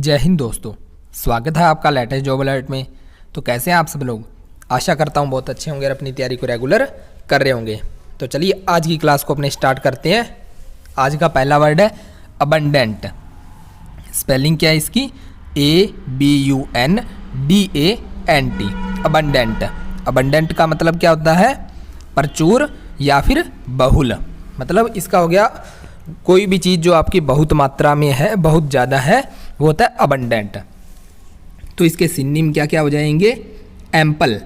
जय हिंद दोस्तों, स्वागत है आपका लेटेस्ट जॉब अलर्ट में। तो कैसे हैं आप सब लोग? आशा करता हूं बहुत अच्छे होंगे और अपनी तैयारी को रेगुलर कर रहे होंगे। तो चलिए आज की क्लास को अपने स्टार्ट करते हैं। आज का पहला वर्ड है अबंडेंट। स्पेलिंग क्या है इसकी? ABUNDANT। अबंडेंट। अबंडेंट का मतलब क्या होता है? प्रचुर या फिर बहुल। मतलब इसका हो गया कोई भी चीज़ जो आपकी बहुत मात्रा में है, बहुत ज़्यादा है, वो होता है अबंडेंट। तो इसके सिनोनिम क्या क्या हो जाएंगे? एम्पल,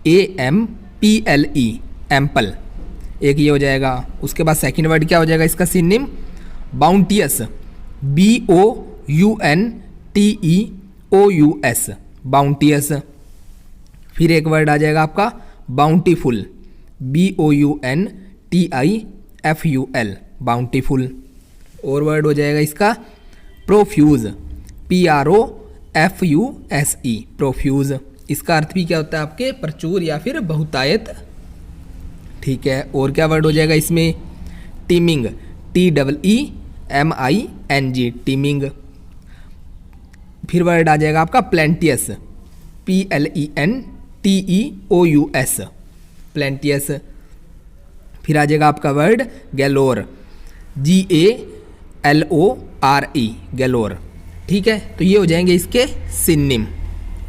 AMPLE, एम्पल एक ये हो जाएगा। उसके बाद सेकंड वर्ड क्या हो जाएगा इसका सिनोनिम? बाउंटियस, BOUNTEOUS, बाउंटियस। फिर एक वर्ड आ जाएगा आपका बाउंटीफुल, BOUNTIFUL, बाउंटीफुल। और वर्ड हो जाएगा इसका प्रोफ्यूज, PROFUSE, प्रोफ्यूज। इसका अर्थ भी क्या होता है आपके? प्रचुर या फिर बहुतायत। ठीक है। और क्या वर्ड हो जाएगा इसमें? Teeming, TEEMING, teeming. फिर वर्ड आ जाएगा आपका प्लेंटियस, PLENTEOUS, प्लेंटियस। फिर आ जाएगा आपका वर्ड गैलोर, GALORE, गैलोर। ठीक है। तो ये हो जाएंगे इसके सिनोनिम।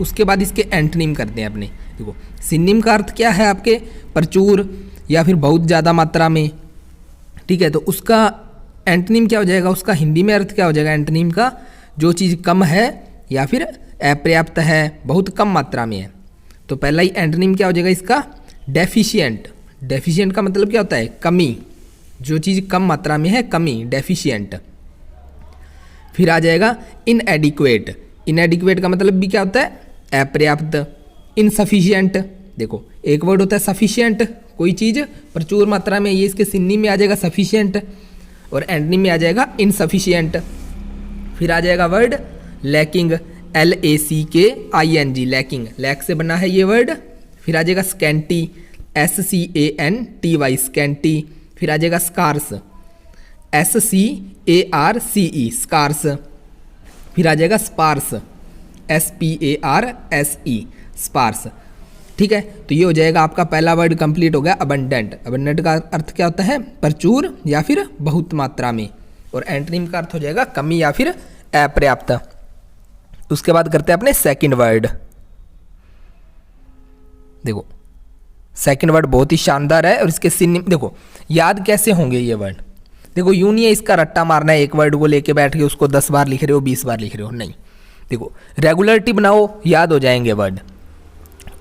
उसके बाद इसके एंटोनिम करते हैं अपने। देखो सिनोनिम का अर्थ क्या है आपके? प्रचुर या फिर बहुत ज़्यादा मात्रा में। ठीक है। तो उसका एंटोनिम क्या हो जाएगा? उसका हिंदी में अर्थ क्या हो जाएगा एंटोनिम का? जो चीज़ कम है या फिर अपर्याप्त है, बहुत कम मात्रा में है। तो पहला ही एंटोनिम क्या हो जाएगा इसका? डेफिशिएंट। डेफिशिएंट का मतलब क्या होता है? कमी। जो चीज़ कम मात्रा में है, कमी, डेफिशिएंट। फिर आ जाएगा इनएडिक्वेट। इनएडिक्वेट का मतलब भी क्या होता है? अपर्याप्त। इनसफिशिएंट। देखो एक वर्ड होता है सफिशिएंट, कोई चीज़ प्रचुर मात्रा में, ये इसके सिनोनिम में आ जाएगा सफिशिएंट। और एंटोनिम में आ जाएगा इनसफिशिएंट। फिर आ जाएगा word lacking, LACKING, lacking, lack से बना है ये वर्ड। फिर आ जाएगा स्कैंटी, SCANTY, स्कैंटी। फिर आ जाएगा स्कार्स, SCARCE, स्कार्स। फिर आ जाएगा स्पार्स, SPARSE, स्पार्स। ठीक है। तो ये हो जाएगा आपका पहला वर्ड कंप्लीट हो गया अबंडेंट। अबंडेंट का अर्थ क्या होता है? प्रचुर या फिर बहुत मात्रा में। और एंटोनिम का अर्थ हो जाएगा कमी या फिर अपर्याप्त। उसके बाद करते हैं अपने सेकंड वर्ड। देखो सेकंड वर्ड बहुत ही शानदार है और इसके सिनोनिम देखो याद कैसे होंगे ये वर्ड। देखो यूं नहीं है इसका रट्टा मारना है, एक वर्ड को लेके बैठ के उसको 10 बार लिख रहे हो, 20 बार लिख रहे हो, नहीं। देखो रेगुलरिटी बनाओ, याद हो जाएंगे वर्ड।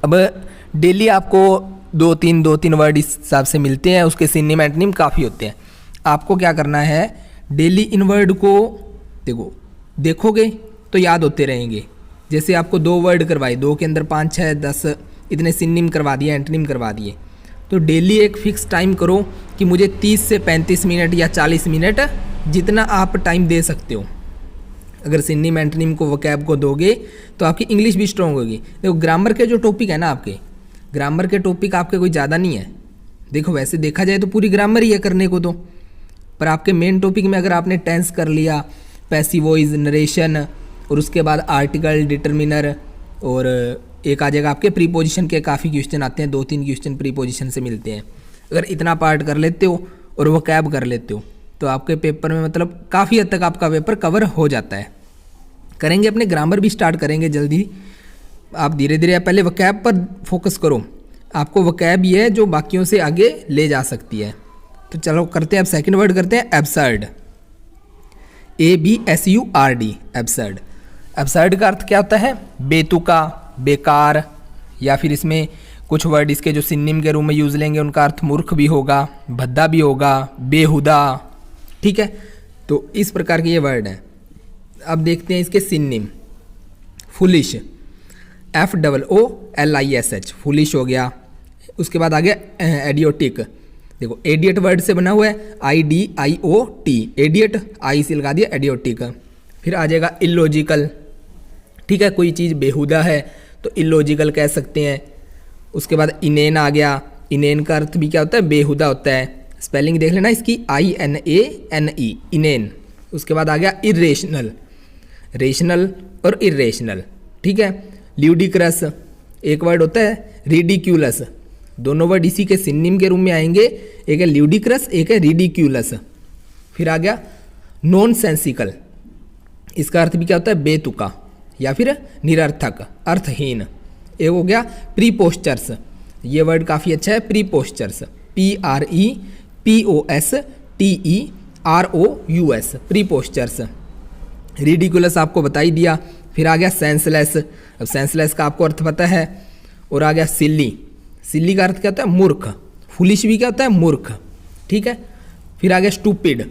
अब डेली आपको दो तीन वर्ड इस हिसाब से मिलते हैं, उसके सिनोनिम एंटोनिम काफ़ी होते हैं। आपको क्या करना है? डेली इन वर्ड को देखोगे तो याद होते रहेंगे। जैसे आपको 2 वर्ड करवाए, 2 के अंदर 5, 6, 10 इतने सिनोनिम करवा दिए, एंटोनिम करवा दिए। तो डेली एक फिक्स टाइम करो कि मुझे 30 से 35 मिनट या 40 मिनट, जितना आप टाइम दे सकते हो। अगर सिनोनिम एंटोनिम को, वोकैब को दोगे तो आपकी इंग्लिश भी स्ट्रॉन्ग होगी। देखो ग्रामर के जो टॉपिक है ना, आपके ग्रामर के टॉपिक आपके कोई ज़्यादा नहीं है। देखो वैसे देखा जाए तो पूरी ग्रामर ही है करने को तो, पर आपके मेन टॉपिक में अगर आपने टेंस कर लिया, पैसिव वॉइस, नरेशन, और उसके बाद आर्टिकल, डिटरमिनर, और एक आ जाएगा आपके प्रीपोजिशन के काफ़ी क्वेश्चन आते हैं, 2-3 क्वेश्चन प्रीपोजिशन से मिलते हैं। अगर इतना पार्ट कर लेते हो और वोकैब कर लेते हो तो आपके पेपर में मतलब काफ़ी हद तक आपका पेपर कवर हो जाता है। करेंगे अपने ग्रामर भी स्टार्ट करेंगे जल्दी। आप धीरे धीरे पहले वोकैब पर फोकस करो, आपको वोकैब ये है जो बाकियों से आगे ले जा सकती है। तो चलो करते हैं अब सेकेंड वर्ड करते हैं एब्सर्ड, ABSURD, एब्सर्ड। एब्सर्ड का अर्थ क्या होता है? बेतुका, बेकार, या फिर इसमें कुछ वर्ड इसके जो सिनोनिम के रूप में यूज लेंगे उनका अर्थ मूर्ख भी होगा, भद्दा भी होगा, बेहुदा। ठीक है। तो इस प्रकार के ये वर्ड हैं। अब देखते हैं इसके सिनोनिम। फुलिश, FOOLISH, फुलिश हो गया। उसके बाद आ गया एडियोटिक। देखो एडियट वर्ड से बना हुआ है, IDIOT, एडियट, आई से लगा दिया, एडियोटिक। फिर आ जाएगा इलॉजिकल। ठीक है। कोई चीज़ बेहुदा है तो इलॉजिकल कह सकते हैं। उसके बाद इनेन आ गया। इनेन का अर्थ भी क्या होता है? बेहुदा होता है। स्पेलिंग देख लेना इसकी, INANE, इनेन। उसके बाद आ गया इरेशनल, रेशनल और इरेशनल, ठीक है। ल्यूडिक्रस एक वर्ड होता है, रिडिक्यूलस, दोनों वर्ड इसी के सिनोनिम के रूप में आएंगे, एक है ल्यूडिक्रस, एक है रिडिक्यूलस। फिर आ गया नॉनसेंसिकल, इसका अर्थ भी क्या होता है, बेतुका या फिर निरर्थक, अर्थहीन। एक हो गया प्रीपोस्चर्स, ये वर्ड काफ़ी अच्छा है, प्रीपोस्चर्स, PREPOSTEROUS, प्रीपोस्चर्स। रिडिकुलस आपको बता ही दिया। फिर आ गया सेंसलेस, अब सेंसलेस का आपको अर्थ पता है। और आ गया सिल्ली, सिल्ली का अर्थ क्या होता है, मूर्ख। फुलिश भी क्या होता है, मूर्ख, ठीक है। फिर आ गया स्टूपिड,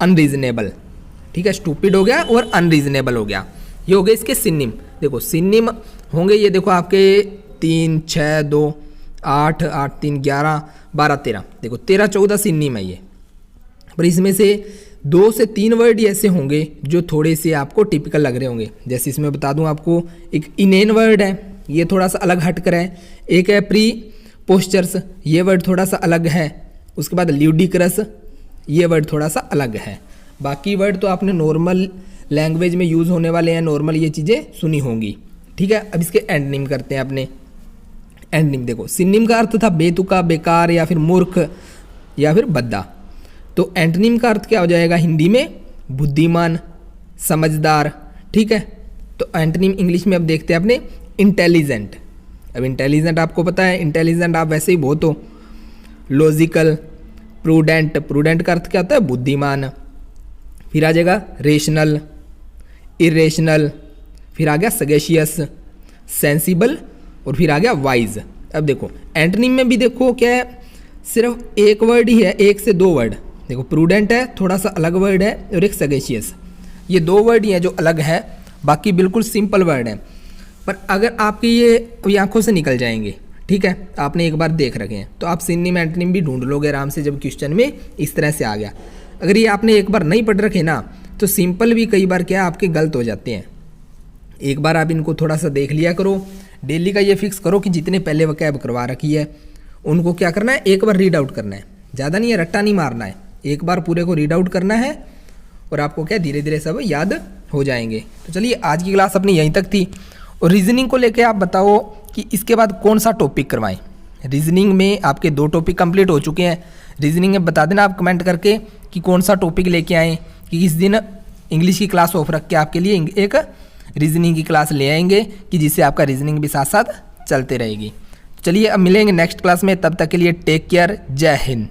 अनरीजनेबल, ठीक है, स्टूपिड हो गया और अनरीजनेबल हो गया। ये हो गए इसके सिनोनिम। देखो सिनोनिम होंगे ये, देखो आपके 3, 6, 2, 8, 8, 3, 11, 12, 13, देखो 13, 14 सिनोनिम है ये। पर इसमें से 2 से 3 वर्ड ही ऐसे होंगे जो थोड़े से आपको टिपिकल लग रहे होंगे। जैसे इसमें बता दूं आपको, एक इनेन वर्ड है, ये थोड़ा सा अलग हट कर है। एक है प्री पोस्चर्स, ये वर्ड थोड़ा सा अलग है। उसके बाद ल्यूडिक्रस, ये वर्ड थोड़ा सा अलग है। बाकी वर्ड तो आपने नॉर्मल लैंग्वेज में यूज़ होने वाले हैं, नॉर्मल ये चीज़ें सुनी होंगी, ठीक है। अब इसके एंटोनिम करते हैं अपने। एंटोनिम देखो, सिनोनिम का अर्थ था बेतुका, बेकार या फिर मूर्ख या फिर बद्दा। तो एंटोनिम का अर्थ क्या हो जाएगा हिंदी में, बुद्धिमान, समझदार, ठीक है। तो एंटोनिम इंग्लिश में अब देखते हैं अपने इंटेलिजेंट। अब इंटेलिजेंट आपको पता है, इंटेलिजेंट आप वैसे ही बहुत हो। लॉजिकल, प्रूडेंट, प्रूडेंट का अर्थ क्या होता है, बुद्धिमान। फिर आ जाएगा रेशनल, इरेशनल, फिर आ गया सगेशियस, सेंसिबल, और फिर आ गया वाइज। अब देखो एंटोनिम में भी देखो क्या है, सिर्फ एक वर्ड ही है, 1 से 2 वर्ड। देखो प्रूडेंट है, थोड़ा सा अलग वर्ड है, और एक सगेशियस, ये 2 वर्ड ही हैं जो अलग है, बाकी बिल्कुल सिंपल वर्ड है। पर अगर आपके ये आंखों से निकल जाएंगे, ठीक है, आपने एक बार देख रखे हैं, तो आप सिनोनिम एंटोनिम भी ढूंढ लोगे आराम से जब क्वेश्चन में इस तरह से आ गया। अगर ये आपने एक बार नहीं पढ़ रखे ना, तो सिंपल भी कई बार क्या आपके गलत हो जाते हैं। एक बार आप इनको थोड़ा सा देख लिया करो। डेली का ये फिक्स करो कि जितने पहले वकैब करवा रखी है उनको क्या करना है, एक बार रीड आउट करना है। ज़्यादा नहीं है, रट्टा नहीं मारना है, एक बार पूरे को रीड आउट करना है और आपको क्या धीरे धीरे सब याद हो जाएंगे। तो चलिए आज की क्लास अपनी यहीं तक थी। और रीजनिंग को लेके आप बताओ कि इसके बाद कौन सा टॉपिक करवाएं। रीजनिंग में आपके 2 टॉपिक कंप्लीट हो चुके हैं। रीजनिंग में बता देना आप कमेंट करके कि कौन सा टॉपिक लेके आएँ, कि इस दिन इंग्लिश की क्लास ऑफ रख के आपके लिए एक रीजनिंग की क्लास ले आएंगे, कि जिससे आपका रीजनिंग भी साथ साथ चलते रहेगी। चलिए अब मिलेंगे नेक्स्ट क्लास में, तब तक के लिए टेक केयर, जय हिंद।